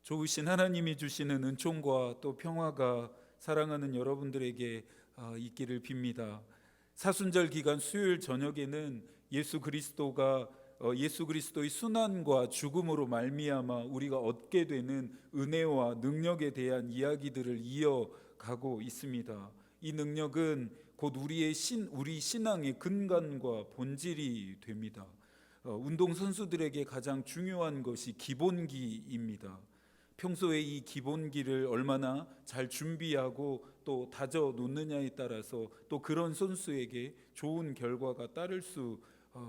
좋으신 하나님이 주시는 은총과 또 평화가 사랑하는 여러분들에게 있기를 빕니다. 사순절 기간 수요일 저녁에는 예수 그리스도의 순환과 죽음으로 말미암아 우리가 얻게 되는 은혜와 능력에 대한 이야기들을 이어가고 있습니다. 이 능력은 곧 우리 신앙의 근간과 본질이 됩니다. 운동선수들에게 가장 중요한 것이 기본기입니다. 평소에 이 기본기를 얼마나 잘 준비하고 또 다져 놓느냐에 따라서 또 그런 선수에게 좋은 결과가 따를 수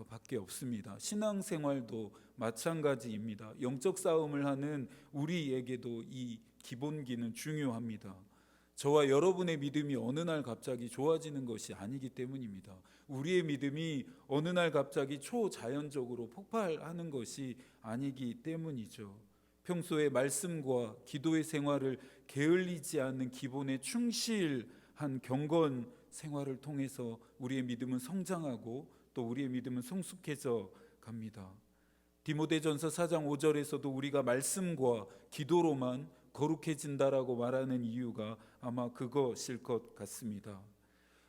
밖에 없습니다. 신앙생활도 마찬가지입니다. 영적 싸움을 하는 우리에게도 이 기본기는 중요합니다. 저와 여러분의 믿음이 어느 날 갑자기 좋아지는 것이 아니기 때문입니다. 우리의 믿음이 어느 날 갑자기 초자연적으로 폭발하는 것이 아니기 때문이죠. 평소에 말씀과 기도의 생활을 게을리지 않는 기본에 충실한 경건 생활을 통해서 우리의 믿음은 성장하고 또 우리의 믿음은 성숙해져 갑니다. 디모데전서 4장 5절에서도 우리가 말씀과 기도로만 거룩해진다라고 말하는 이유가 아마 그것일 것 같습니다.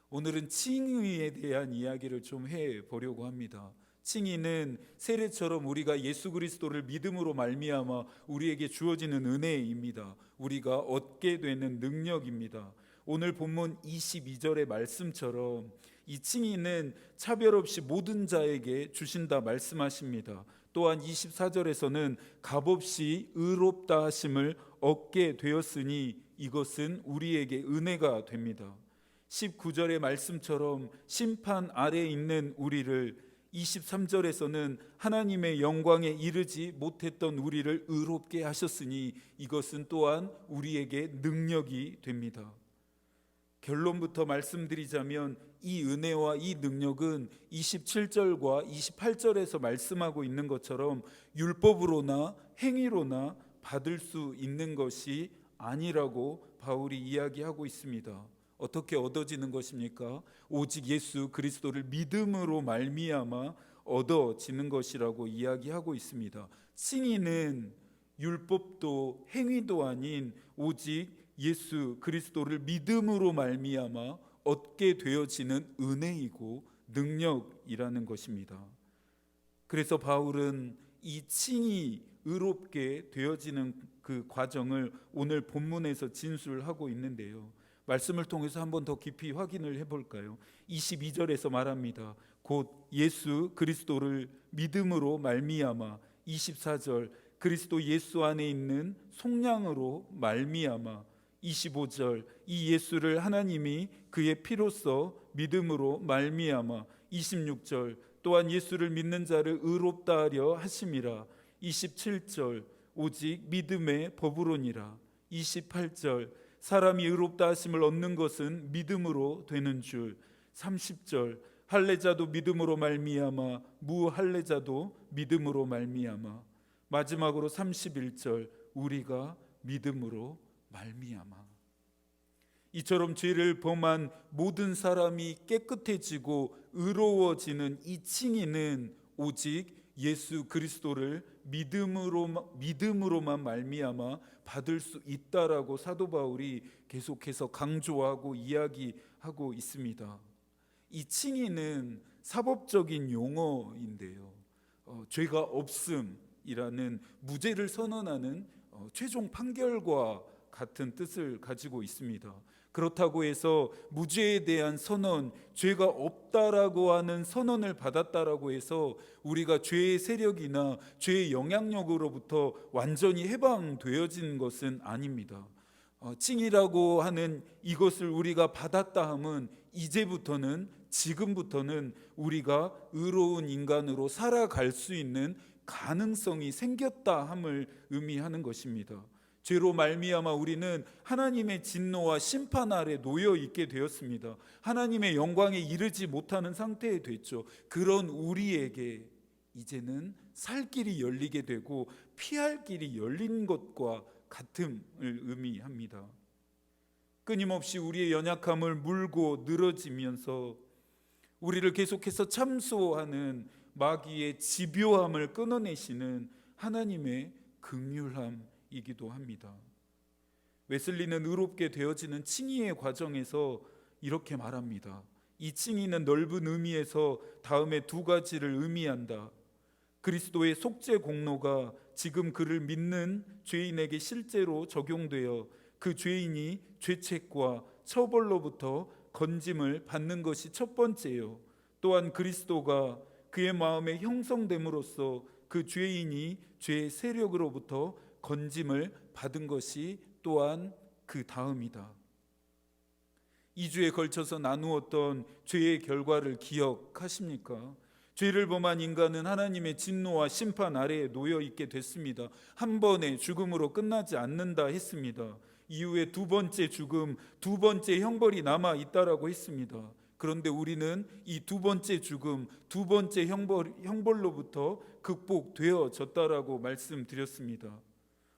오늘은 칭의에 대한 이야기를 좀 해보려고 합니다. 칭의는 세례처럼 우리가 예수 그리스도를 믿음으로 말미암아 우리에게 주어지는 은혜입니다. 우리가 얻게 되는 능력입니다. 오늘 본문 22절의 말씀처럼 이 칭의는 차별 없이 모든 자에게 주신다 말씀하십니다. 또한 24절에서는 값없이 의롭다 하심을 얻게 되었으니 이것은 우리에게 은혜가 됩니다. 19절의 말씀처럼 심판 아래에 있는 우리를 23절에서는 하나님의 영광에 이르지 못했던 우리를 의롭게 하셨으니 이것은 또한 우리에게 능력이 됩니다. 결론부터 말씀드리자면 이 은혜와 이 능력은 27절과 28절에서 말씀하고 있는 것처럼 율법으로나 행위로나 받을 수 있는 것이 아니라고 바울이 이야기하고 있습니다. 어떻게 얻어지는 것입니까? 오직 예수 그리스도를 믿음으로 말미암아 얻어지는 것이라고 이야기하고 있습니다. 칭의는 율법도 행위도 아닌 오직 예수 그리스도를 믿음으로 말미암아 얻게 되어지는 은혜이고 능력이라는 것입니다. 그래서 바울은 이 칭의 의롭게 되어지는 그 과정을 오늘 본문에서 진술하고 있는데요. 말씀을 통해서 한 번 더 깊이 확인을 해볼까요? 22절에서 말합니다. 곧 예수 그리스도를 믿음으로 말미암아 24절 그리스도 예수 안에 있는 속량으로 말미암아 25절 이 예수를 하나님이 그의 피로써 믿음으로 말미암아 26절 또한 예수를 믿는 자를 의롭다 하려 하심이라 27절 오직 믿음의 법으로니라 28절 사람이 의롭다 하심을 얻는 것은 믿음으로 되는 줄 30절 할례자도 믿음으로 말미암아 무할례자도 믿음으로 말미암아 마지막으로 31절 우리가 믿음으로 말미암아 이처럼 죄를 범한 모든 사람이 깨끗해지고 의로워지는 이 칭의는 오직 예수 그리스도를 믿음으로만 말미암아 받을 수 있다라고 사도 바울이 계속해서 강조하고 이야기하고 있습니다. 이 칭의는 사법적인 용어인데요. 죄가 없음이라는 무죄를 선언하는 최종 판결과 같은 뜻을 가지고 있습니다. 그렇다고 해서 무죄에 대한 선언, 죄가 없다라고 하는 선언을 받았다라고 해서 우리가 죄의 세력이나 죄의 영향력으로부터 완전히 해방되어진 것은 아닙니다. 칭의라고 하는 이것을 우리가 받았다 함은 이제부터는 지금부터는 우리가 의로운 인간으로 살아갈 수 있는 가능성이 생겼다 함을 의미하는 것입니다. 죄로 말미암아 우리는 하나님의 진노와 심판 아래 놓여 있게 되었습니다. 하나님의 영광에 이르지 못하는 상태에 됐죠. 그런 우리에게 이제는 살 길이 열리게 되고 피할 길이 열린 것과 같음을 의미합니다. 끊임없이 우리의 연약함을 물고 늘어지면서 우리를 계속해서 참소하는 마귀의 집요함을 끊어내시는 하나님의 긍휼함 의미이기도 합니다. 웨슬리는 의롭게 되어지는 칭의의 과정에서 이렇게 말합니다. 이 칭의는 넓은 의미에서 다음에 두 가지를 의미한다. 그리스도의 속죄 공로가 지금 그를 믿는 죄인에게 실제로 적용되어 그 죄인이 죄책과 처벌로부터 건짐을 받는 것이 첫 번째요. 또한 그리스도가 그의 마음에 형성됨으로써 그 죄인이 죄의 세력으로부터 건짐을 받은 것이 또한 그 다음이다. 2주에 걸쳐서 나누었던 죄의 결과를 기억하십니까? 죄를 범한 인간은 하나님의 진노와 심판 아래에 놓여 있게 됐습니다. 한 번의 죽음으로 끝나지 않는다 했습니다. 이후에 두 번째 죽음, 두 번째 형벌이 남아 있다라고 했습니다. 그런데 우리는 이 두 번째 죽음, 두 번째 형벌로부터 극복되어졌다라고 말씀드렸습니다.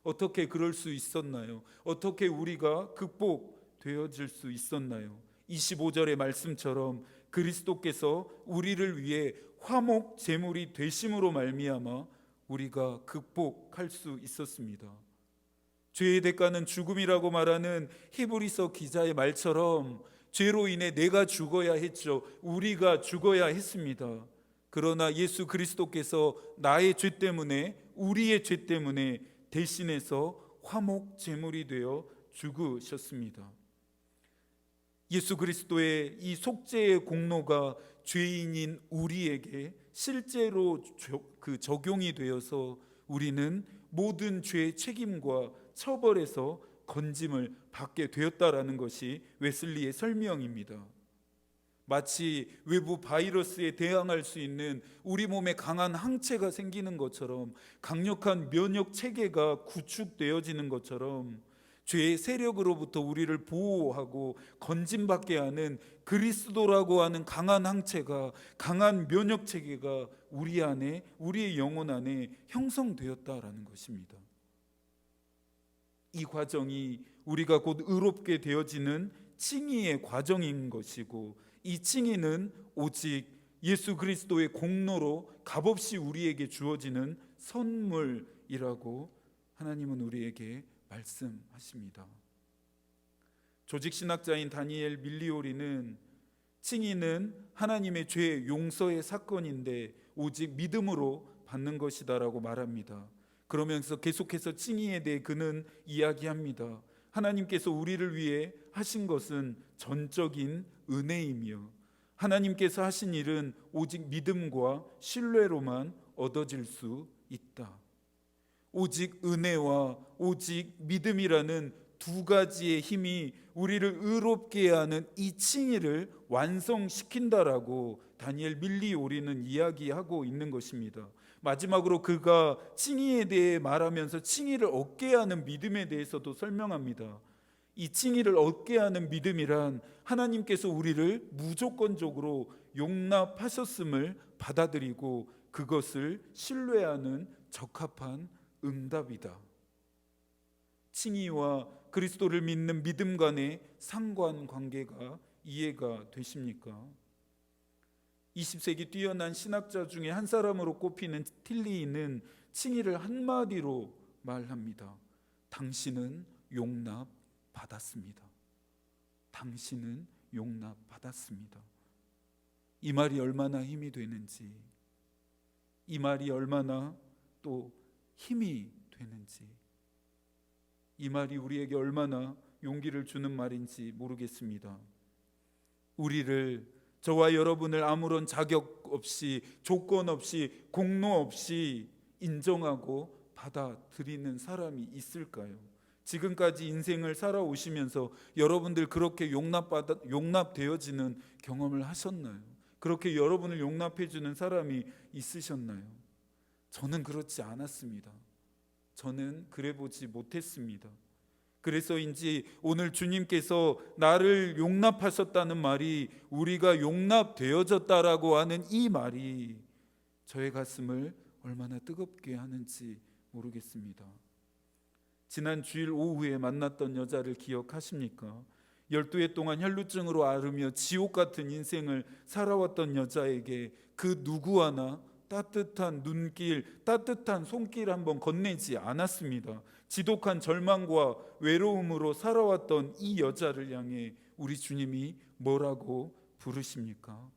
어떻게 그럴 수 있었나요? 어떻게 우리가 극복되어질 수 있었나요? 25절의 말씀처럼 그리스도께서 우리를 위해 화목 제물이 되심으로 말미암아 우리가 극복할 수 있었습니다. 죄의 대가는 죽음이라고 말하는 히브리서 기자의 말처럼 죄로 인해 내가 죽어야 했죠. 우리가 죽어야 했습니다. 그러나 예수 그리스도께서 나의 죄 때문에, 우리의 죄 때문에 대신해서 화목 제물이 되어 죽으셨습니다. 예수 그리스도의 이 속죄의 공로가 죄인인 우리에게 실제로 적용이 되어서 우리는 모든 죄의 책임과 처벌에서 건짐을 받게 되었다라는 것이 웨슬리의 설명입니다. 마치 외부 바이러스에 대항할 수 있는 우리 몸에 강한 항체가 생기는 것처럼, 강력한 면역 체계가 구축되어지는 것처럼 죄의 세력으로부터 우리를 보호하고 건짐받게 하는 그리스도라고 하는 강한 항체가, 강한 면역 체계가 우리 안에, 우리의 영혼 안에 형성되었다라는 것입니다. 이 과정이 우리가 곧 의롭게 되어지는 칭의의 과정인 것이고, 이 칭의는 오직 예수 그리스도의 공로로 값없이 우리에게 주어지는 선물이라고 하나님은 우리에게 말씀하십니다. 조직신학자인 다니엘 밀리오리는 칭의는 하나님의 죄 용서의 사건인데 오직 믿음으로 받는 것이다라고 말합니다. 그러면서 계속해서 칭의에 대해 그는 이야기합니다. 하나님께서 우리를 위해 하신 것은 전적인 은혜이며 하나님께서 하신 일은 오직 믿음과 신뢰로만 얻어질 수 있다. 오직 은혜와 오직 믿음이라는 두 가지의 힘이 우리를 의롭게 하는 이 칭의를 완성시킨다라고 다니엘 밀리오리는 이야기하고 있는 것입니다. 마지막으로 그가 칭의에 대해 말하면서 칭의를 얻게 하는 믿음에 대해서도 설명합니다. 이 칭의를 얻게 하는 믿음이란 하나님께서 우리를 무조건적으로 용납하셨음을 받아들이고 그것을 신뢰하는 적합한 응답이다. 칭의와 그리스도를 믿는 믿음 간의 상관관계가 이해가 되십니까? 20세기 뛰어난 신학자 중에 한 사람으로 꼽히는 틸리는 칭의를 한마디로 말합니다. 당신은 용납받았습니다. 당신은 용납받았습니다. 이 말이 얼마나 힘이 되는지, 이 말이 얼마나 또 힘이 되는지, 이 말이 우리에게 얼마나 용기를 주는 말인지 모르겠습니다. 우리를, 저와 여러분을 아무런 자격 없이, 조건 없이, 공로 없이 인정하고 받아들이는 사람이 있을까요? 지금까지 인생을 살아오시면서 여러분들 그렇게 용납되어지는 경험을 하셨나요? 그렇게 여러분을 용납해주는 사람이 있으셨나요? 저는 그렇지 않았습니다. 저는 그래보지 못했습니다. 그래서인지 오늘 주님께서 나를 용납하셨다는 말이, 우리가 용납되어졌다라고 하는 이 말이 저의 가슴을 얼마나 뜨겁게 하는지 모르겠습니다. 지난 주일 오후에 만났던 여자를 기억하십니까? 12해 동안 혈루증으로 앓으며 지옥 같은 인생을 살아왔던 여자에게 그 누구 하나 따뜻한 눈길, 따뜻한 손길 한번 건네지 않았습니다. 지독한 절망과 외로움으로 살아왔던 이 여자를 향해 우리 주님이 뭐라고 부르십니까?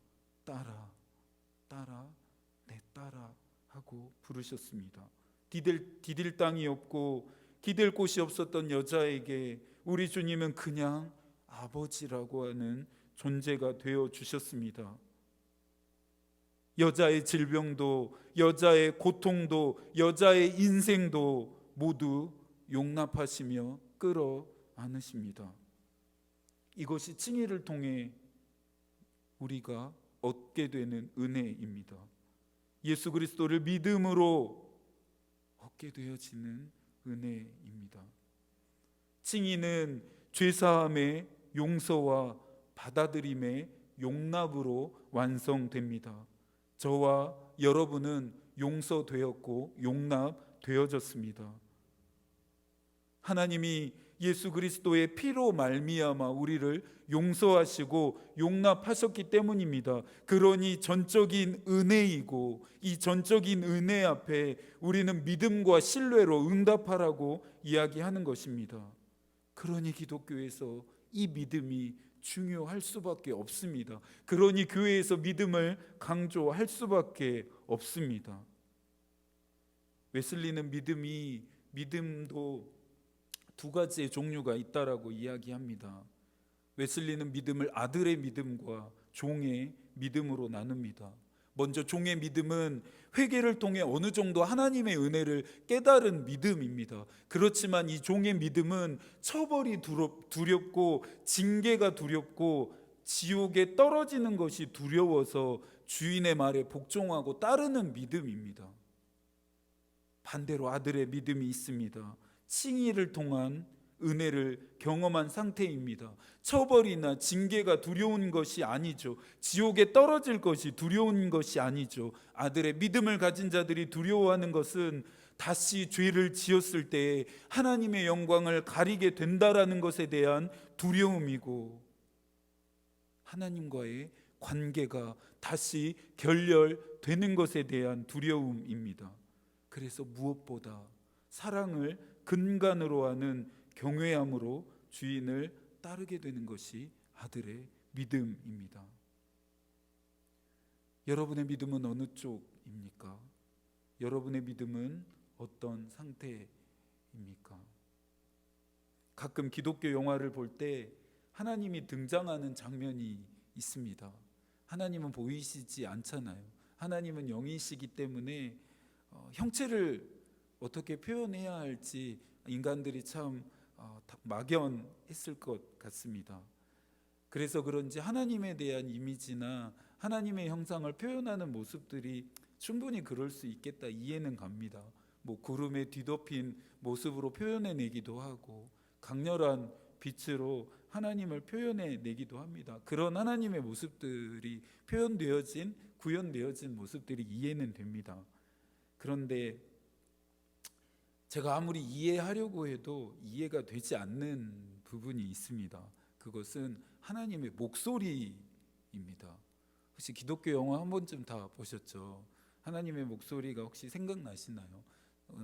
따라, 따라, 내 따라 하고 부르셨습니다. 디딜 땅이 없고 기댈 곳이 없었던 여자에게 우리 주님은 그냥 아버지라고 하는 존재가 되어 주셨습니다. 여자의 질병도, 여자의 고통도, 여자의 인생도 모두 용납하시며 끌어 안으십니다. 이것이 칭의를 통해 우리가 얻게 되는 은혜입니다. 예수 그리스도를 믿음으로 얻게 되어지는 은혜입니다. 칭의는 죄사함의 용서와 받아들임의 용납으로 완성됩니다. 저와 여러분은 용서되었고 용납되어졌습니다. 하나님이 예수 그리스도의 피로 말미암아 우리를 용서하시고 용납하셨기 때문입니다. 그러니 전적인 은혜이고 이 전적인 은혜 앞에 우리는 믿음과 신뢰로 응답하라고 이야기하는 것입니다. 그러니 기독교에서 이 믿음이 중요할 수밖에 없습니다. 그러니 교회에서 믿음을 강조할 수밖에 없습니다. 웨슬리는 믿음도 두 가지의 종류가 있다라고 이야기합니다. 웨슬리는 믿음을 아들의 믿음과 종의 믿음으로 나눕니다. 먼저 종의 믿음은 회개를 통해 어느 정도 하나님의 은혜를 깨달은 믿음입니다. 그렇지만 이 종의 믿음은 처벌이 두렵고 징계가 두렵고 지옥에 떨어지는 것이 두려워서 주인의 말에 복종하고 따르는 믿음입니다. 반대로 아들의 믿음이 있습니다. 칭의를 통한 은혜를 경험한 상태입니다. 처벌이나 징계가 두려운 것이 아니죠. 지옥에 떨어질 것이 두려운 것이 아니죠. 아들의 믿음을 가진 자들이 두려워하는 것은 다시 죄를 지었을 때 하나님의 영광을 가리게 된다라는 것에 대한 두려움이고, 하나님과의 관계가 다시 결렬되는 것에 대한 두려움입니다. 그래서 무엇보다 사랑을 근간으로 하는 경외함으로 주인을 따르게 되는 것이 아들의 믿음입니다. 여러분의 믿음은 어느 쪽입니까? 여러분의 믿음은 어떤 상태입니까? 가끔 기독교 영화를 볼 때 하나님이 등장하는 장면이 있습니다. 하나님은 보이시지 않잖아요. 하나님은 영이시기 때문에 형체를 어떻게 표현해야 할지 인간들이 참 막연했을 것 같습니다. 그래서 그런지 하나님에 대한 이미지나 하나님의 형상을 표현하는 모습들이 충분히 그럴 수 있겠다, 이해는 갑니다. 구름에 뒤덮인 모습으로 표현해내기도 하고 강렬한 빛으로 하나님을 표현해내기도 합니다. 그런 하나님의 모습들이 구현되어진 모습들이 이해는 됩니다. 그런데 제가 아무리 이해하려고 해도 이해가 되지 않는 부분이 있습니다. 그것은 하나님의 목소리입니다. 혹시 기독교 영화 한 번쯤 다 보셨죠? 하나님의 목소리가 혹시 생각나시나요?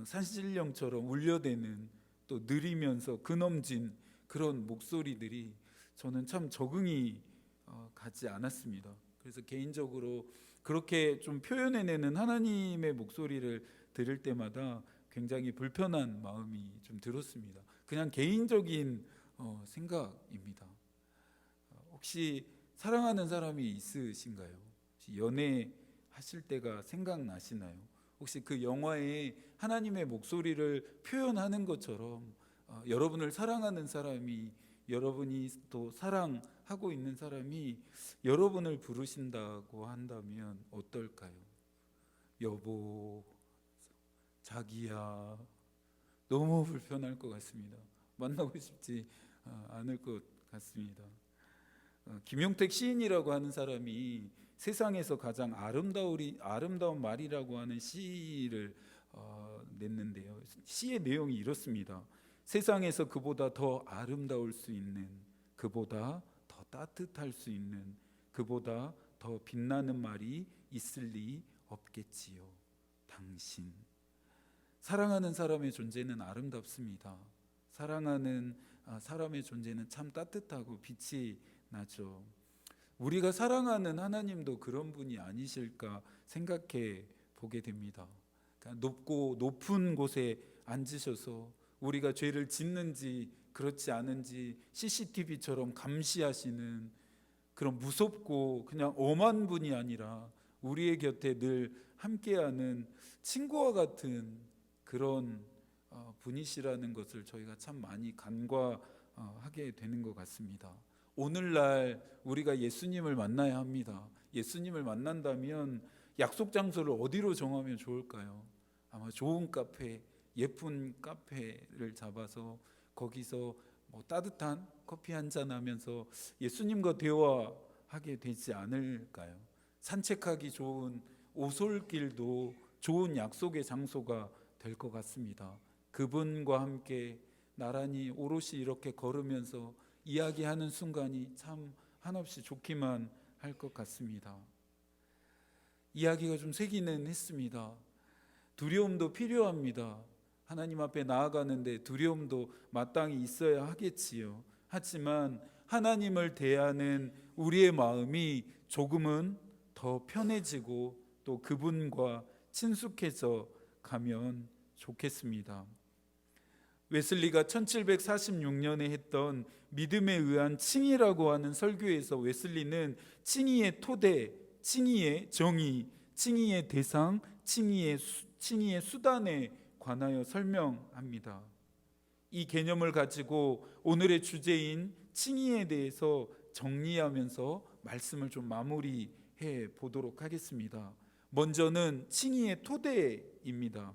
산신령처럼 울려대는, 또 느리면서 근엄진 그런 목소리들이 저는 참 적응이 가지 않았습니다. 그래서 개인적으로 그렇게 좀 표현해내는 하나님의 목소리를 들을 때마다 굉장히 불편한 마음이 좀 들었습니다. 그냥 개인적인 생각입니다. 혹시 사랑하는 사람이 있으신가요? 혹시 연애하실 때가 생각나시나요? 혹시 그 영화에 하나님의 목소리를 표현하는 것처럼 여러분을 사랑하는 사람이, 여러분이 또 사랑하고 있는 사람이 여러분을 부르신다고 한다면 어떨까요? 여보, 자기야. 너무 불편할 것 같습니다. 만나고 싶지 않을 것 같습니다. 김용택 시인이라고 하는 사람이 세상에서 가장 아름다운 말이라고 하는 시를 냈는데요. 시의 내용이 이렇습니다. 세상에서 그보다 더 아름다울 수 있는, 그보다 더 따뜻할 수 있는, 그보다 더 빛나는 말이 있을 리 없겠지요. 당신. 사랑하는 사람의 존재는 아름답습니다. 사랑하는 사람의 존재는 참 따뜻하고 빛이 나죠. 우리가 사랑하는 하나님도 그런 분이 아니실까 생각해 보게 됩니다. 그러니까 높은 곳에 앉으셔서 우리가 죄를 짓는지 그렇지 않은지 CCTV처럼 감시하시는 그런 무섭고 그냥 엄한 분이 아니라 우리의 곁에 늘 함께하는 친구와 같은 그런 분이시라는 것을 저희가 참 많이 간과하게 되는 것 같습니다. 오늘날 우리가 예수님을 만나야 합니다. 예수님을 만난다면 약속 장소를 어디로 정하면 좋을까요? 아마 좋은 카페, 예쁜 카페를 잡아서 거기서 따뜻한 커피 한잔 하면서 예수님과 대화하게 되지 않을까요? 산책하기 좋은 오솔길도 좋은 약속의 장소가 될 것 같습니다. 그분과 함께 나란히 오롯이 이렇게 걸으면서 이야기하는 순간이 참 한없이 좋기만 할 것 같습니다. 이야기가 좀 세기는 했습니다. 두려움도 필요합니다. 하나님 앞에 나아가는데 두려움도 마땅히 있어야 하겠지요. 하지만 하나님을 대하는 우리의 마음이 조금은 더 편해지고 또 그분과 친숙해져 가면 좋겠습니다. 웨슬리가 1746년에 했던 믿음에 의한 칭의라고 하는 설교에서 웨슬리는 칭의의 토대, 칭의의 정의, 칭의의 대상, 칭의의 수단에 관하여 설명합니다. 이 개념을 가지고 오늘의 주제인 칭의에 대해서 정리하면서 말씀을 좀 마무리해 보도록 하겠습니다. 먼저는 칭의의 토대입니다.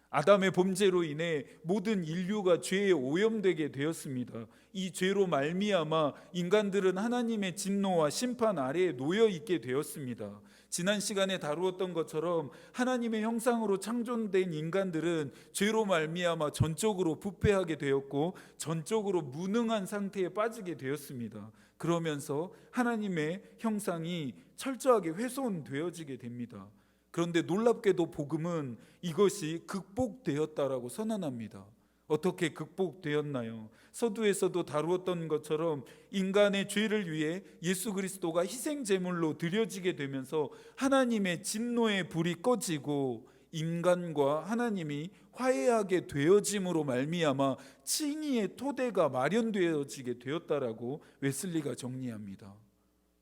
아담의 범죄로 인해 모든 인류가 죄에 오염되게 되었습니다. 이 죄로 말미암아 인간들은 하나님의 진노와 심판 아래에 놓여 있게 되었습니다. 지난 시간에 다루었던 것처럼 하나님의 형상으로 창조된 인간들은 죄로 말미암아 전적으로 부패하게 되었고 전적으로 무능한 상태에 빠지게 되었습니다. 그러면서 하나님의 형상이 철저하게 훼손되어지게 됩니다. 그런데 놀랍게도 복음은 이것이 극복되었다라고 선언합니다. 어떻게 극복되었나요? 서두에서도 다루었던 것처럼 인간의 죄를 위해 예수 그리스도가 희생 제물로 드려지게 되면서 하나님의 진노의 불이 꺼지고 인간과 하나님이 화해하게 되어짐으로 말미암아 칭의의 토대가 마련되어지게 되었다라고 웨슬리가 정리합니다.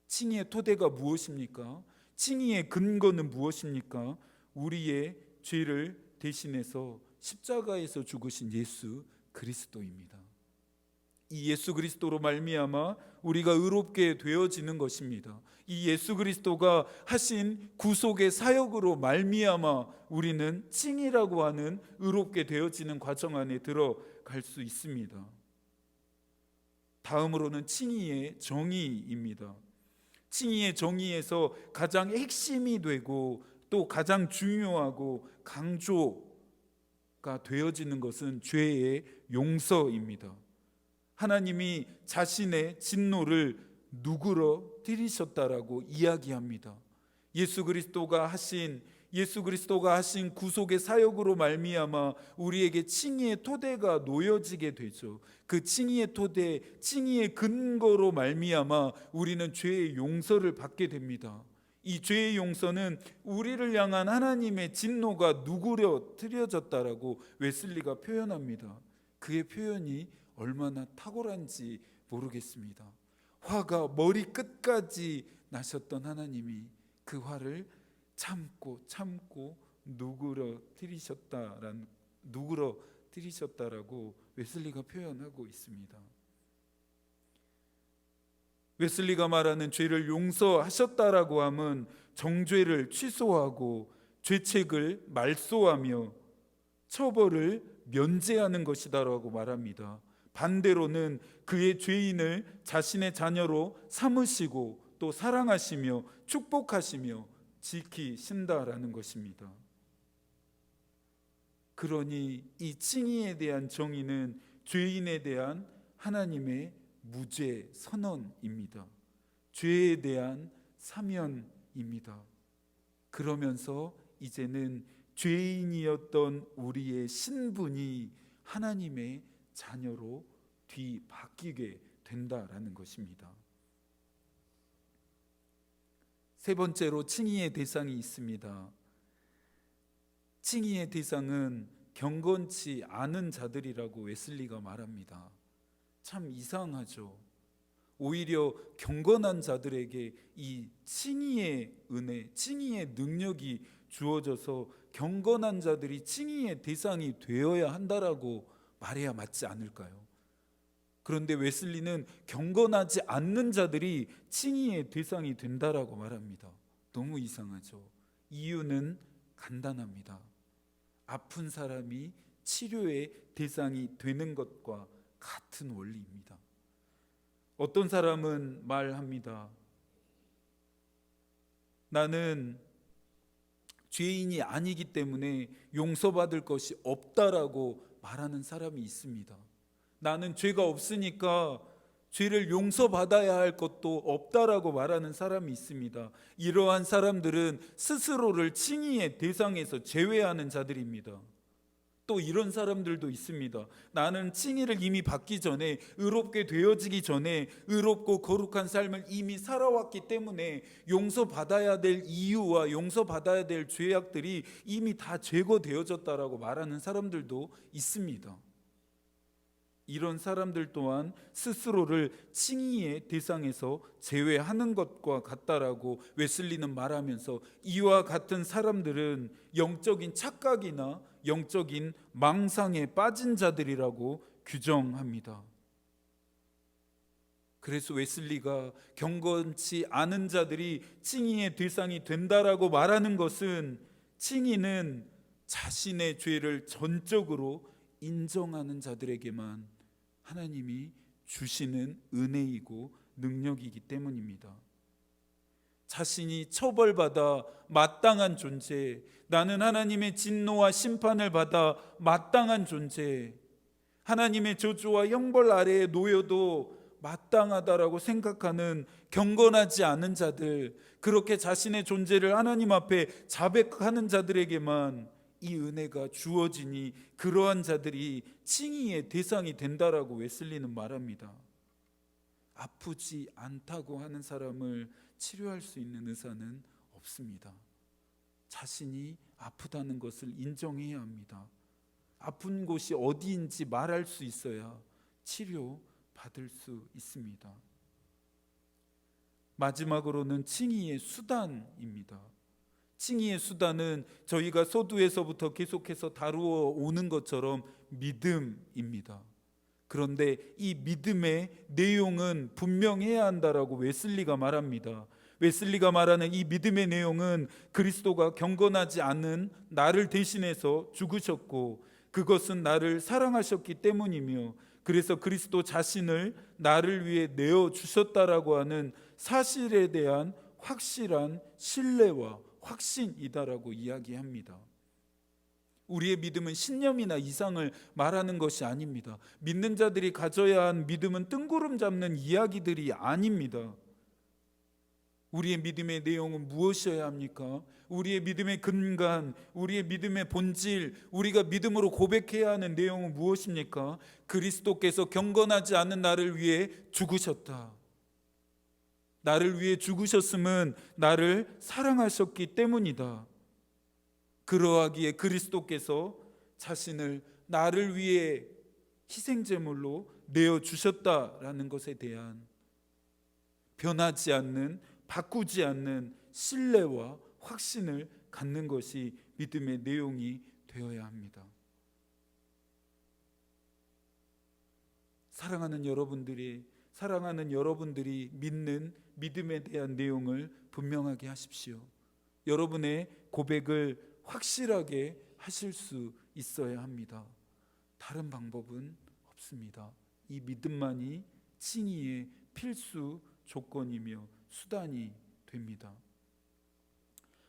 칭의의 토대가 무엇입니까? 칭의의 근거는 무엇입니까? 우리의 죄를 대신해서 십자가에서 죽으신 예수 그리스도입니다. 이 예수 그리스도로 말미암아 우리가 의롭게 되어지는 것입니다. 이 예수 그리스도가 하신 구속의 사역으로 말미암아 우리는 칭의라고 하는 의롭게 되어지는 과정 안에 들어갈 수 있습니다. 다음으로는 칭의의 정의입니다. 칭의의 정의에서 가장 핵심이 되고 또 가장 중요하고 강조가 되어지는 것은 죄의 용서입니다. 하나님이 자신의 진노를 누그러뜨리셨다라고 이야기합니다. 예수 그리스도가 하신 구속의 사역으로 말미암아 우리에게 칭의의 토대가 놓여지게 되죠. 그 칭의의 토대, 칭의의 근거로 말미암아 우리는 죄의 용서를 받게 됩니다. 이 죄의 용서는 우리를 향한 하나님의 진노가 누그러뜨려졌다라고 웨슬리가 표현합니다. 그의 표현이 얼마나 탁월한지 모르겠습니다. 화가 머리 끝까지 나셨던 하나님이 그 화를 참고 누그러뜨리셨다라고 웨슬리가 표현하고 있습니다. 웨슬리가 말하는 죄를 용서하셨다라고 함은 정죄를 취소하고 죄책을 말소하며 처벌을 면제하는 것이다라고 말합니다. 반대로는 그의 죄인을 자신의 자녀로 삼으시고 또 사랑하시며 축복하시며 지키신다라는 것입니다. 그러니 이 칭의에 대한 정의는 죄인에 대한 하나님의 무죄 선언입니다. 죄에 대한 사면입니다. 그러면서 이제는 죄인이었던 우리의 신분이 하나님의 자녀로 뒤바뀌게 된다라는 것입니다. 세 번째로 칭의의 대상이 있습니다. 칭의의 대상은 경건치 않은 자들이라고 웨슬리가 말합니다. 참 이상하죠. 오히려 경건한 자들에게 이 칭의의 은혜, 칭의의 능력이 주어져서 경건한 자들이 칭의의 대상이 되어야 한다라고 말해야 맞지 않을까요? 그런데 웨슬리는 경건하지 않는 자들이 칭의의 대상이 된다라고 말합니다. 너무 이상하죠. 이유는 간단합니다. 아픈 사람이 치료의 대상이 되는 것과 같은 원리입니다. 어떤 사람은 말합니다. 나는 죄인이 아니기 때문에 용서받을 것이 없다라고 말하는 사람이 있습니다. 나는 죄가 없으니까 죄를 용서받아야 할 것도 없다라고 말하는 사람이 있습니다. 이러한 사람들은 스스로를 칭의의 대상에서 제외하는 자들입니다. 또 이런 사람들도 있습니다. 나는 칭의를 이미 받기 전에, 의롭게 되어지기 전에 의롭고 거룩한 삶을 이미 살아왔기 때문에 용서받아야 될 이유와 용서받아야 될 죄악들이 이미 다 제거되어졌다라고 말하는 사람들도 있습니다. 이런 사람들 또한 스스로를 칭의의 대상에서 제외하는 것과 같다라고 웨슬리는 말하면서, 이와 같은 사람들은 영적인 착각이나 영적인 망상에 빠진 자들이라고 규정합니다. 그래서 웨슬리가 경건치 않은 자들이 칭의의 대상이 된다라고 말하는 것은, 칭의는 자신의 죄를 전적으로 인정하는 자들에게만 하나님이 주시는 은혜이고 능력이기 때문입니다. 자신이 처벌받아 마땅한 존재, 나는 하나님의 진노와 심판을 받아 마땅한 존재, 하나님의 저주와 형벌 아래에 놓여도 마땅하다라고 생각하는 경건하지 않은 자들, 그렇게 자신의 존재를 하나님 앞에 자백하는 자들에게만 이 은혜가 주어지니 그러한 자들이 칭의의 대상이 된다라고 웨슬리는 말합니다. 아프지 않다고 하는 사람을 치료할 수 있는 의사는 없습니다. 자신이 아프다는 것을 인정해야 합니다. 아픈 곳이 어디인지 말할 수 있어야 치료받을 수 있습니다. 마지막으로는 칭의의 수단입니다. 칭의의 수단은 저희가 서두에서부터 계속해서 다루어 오는 것처럼 믿음입니다. 그런데 이 믿음의 내용은 분명해야 한다라고 웨슬리가 말합니다. 웨슬리가 말하는 이 믿음의 내용은 그리스도가 경건하지 않은 나를 대신해서 죽으셨고, 그것은 나를 사랑하셨기 때문이며, 그래서 그리스도 자신을 나를 위해 내어주셨다라고 하는 사실에 대한 확실한 신뢰와 확신이다라고 이야기합니다. 우리의 믿음은 신념이나 이상을 말하는 것이 아닙니다. 믿는 자들이 가져야 한 믿음은 뜬구름 잡는 이야기들이 아닙니다. 우리의 믿음의 내용은 무엇이어야 합니까? 우리의 믿음의 근간, 우리의 믿음의 본질, 우리가 믿음으로 고백해야 하는 내용은 무엇입니까? 그리스도께서 경건하지 않은 나를 위해 죽으셨다. 나를 위해 죽으셨음은 나를 사랑하셨기 때문이다. 그러하기에 그리스도께서 자신을 나를 위해 희생제물로 내어주셨다라는 것에 대한 변하지 않는, 바꾸지 않는 신뢰와 확신을 갖는 것이 믿음의 내용이 되어야 합니다. 사랑하는 여러분들이 믿는 믿음에 대한 내용을 분명하게 하십시오. 여러분의 고백을 확실하게 하실 수 있어야 합니다. 다른 방법은 없습니다. 이 믿음만이 칭의의 필수 조건이며 수단이 됩니다.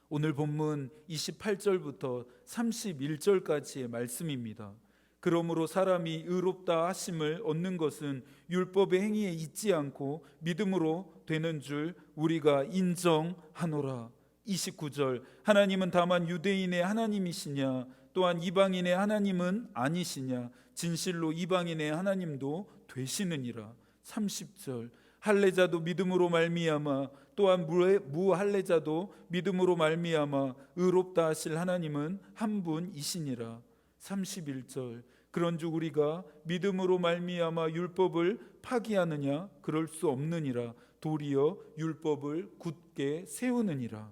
오늘 본문 28절부터 31절까지의 말씀입니다. 그러므로 사람이 의롭다 하심을 얻는 것은 율법의 행위에 있지 않고 믿음으로 되는 줄 우리가 인정하노라. 29절 하나님은 다만 유대인의 하나님이시냐 또한 이방인의 하나님은 아니시냐 진실로 이방인의 하나님도 되시느니라. 30절 할례자도 믿음으로 말미암아 또한 무할례자도 믿음으로 말미암아 의롭다 하실 하나님은 한 분이시니라. 31절 그런즉 우리가 믿음으로 말미암아 율법을 파기하느냐 그럴 수 없느니라. 도리어 율법을 굳게 세우느니라.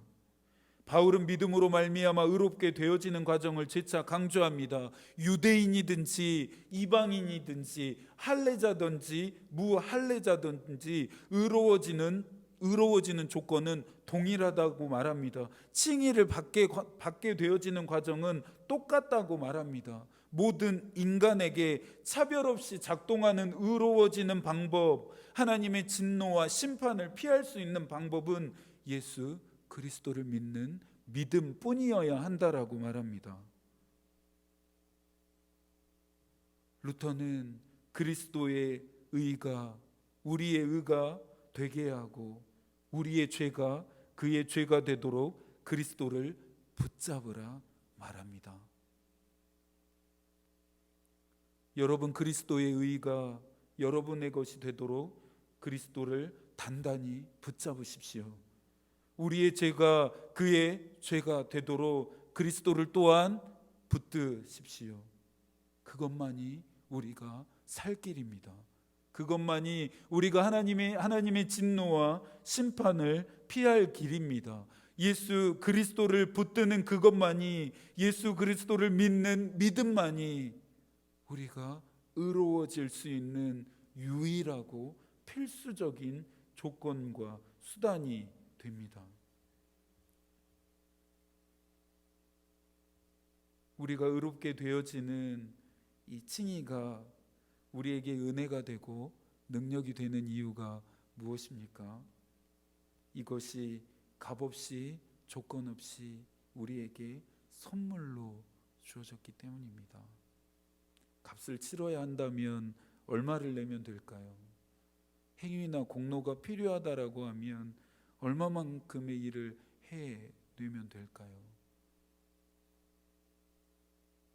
바울은 믿음으로 말미암아 의롭게 되어지는 과정을 재차 강조합니다. 유대인이든지 이방인이든지 할례자든지 무할례자든지 의로워지는 조건은 동일하다고 말합니다. 칭의를 받게 되어지는 과정은 똑같다고 말합니다. 모든 인간에게 차별 없이 작동하는 의로워지는 방법, 하나님의 진노와 심판을 피할 수 있는 방법은 예수 그리스도를 믿는 믿음뿐이어야 한다라고 말합니다. 루터는 그리스도의 의가 우리의 의가 되게 하고 우리의 죄가 그의 죄가 되도록 그리스도를 붙잡으라 말합니다. 여러분 그리스도의 의가 여러분의 것이 되도록 그리스도를 단단히 붙잡으십시오. 우리의 죄가 그의 죄가 되도록 그리스도를 또한 붙드십시오. 그것만이 우리가 살 길입니다. 그것만이 우리가 하나님의 진노와 심판을 피할 길입니다. 예수 그리스도를 붙드는 그것만이, 예수 그리스도를 믿는 믿음만이 우리가 의로워질 수 있는 유일하고 필수적인 조건과 수단이 됩니다. 우리가 의롭게 되어지는 이 칭의가 우리에게 은혜가 되고 능력이 되는 이유가 무엇입니까? 이것이 값없이 조건 없이 우리에게 선물로 주어졌기 때문입니다. 값을 치러야 한다면 얼마를 내면 될까요? 행위나 공로가 필요하다라고 하면 얼마만큼의 일을 해내면 될까요?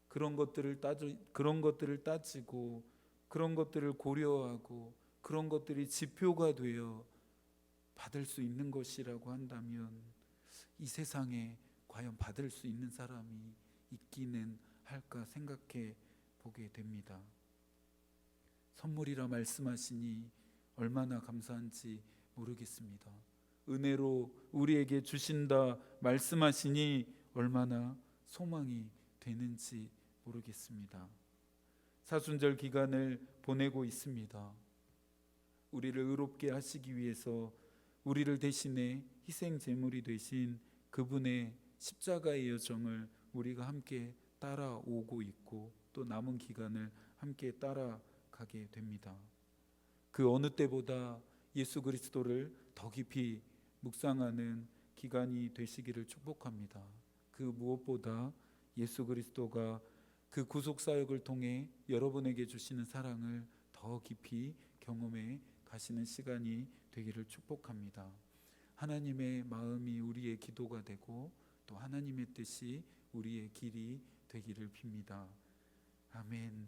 그런 것들을 따지고 그런 것들을 고려하고 그런 것들이 지표가 되어 받을 수 있는 것이라고 한다면 이 세상에 과연 받을 수 있는 사람이 있기는 할까 생각해 보게 됩니다. 선물이라 말씀하시니 얼마나 감사한지 모르겠습니다. 은혜로 우리에게 주신다 말씀하시니 얼마나 소망이 되는지 모르겠습니다. 사순절 기간을 보내고 있습니다. 우리를 의롭게 하시기 위해서 우리를 대신해 희생 제물이 되신 그분의 십자가의 여정을 우리가 함께 따라오고 있고 또 남은 기간을 함께 따라가게 됩니다. 그 어느 때보다 예수 그리스도를 더 깊이 묵상하는 기간이 되시기를 축복합니다. 그 무엇보다 예수 그리스도가 그 구속 사역을 통해 여러분에게 주시는 사랑을 더 깊이 경험해 가시는 시간이 되기를 축복합니다. 하나님의 마음이 우리의 기도가 되고 또 하나님의 뜻이 우리의 길이 되기를 빕니다. 아멘.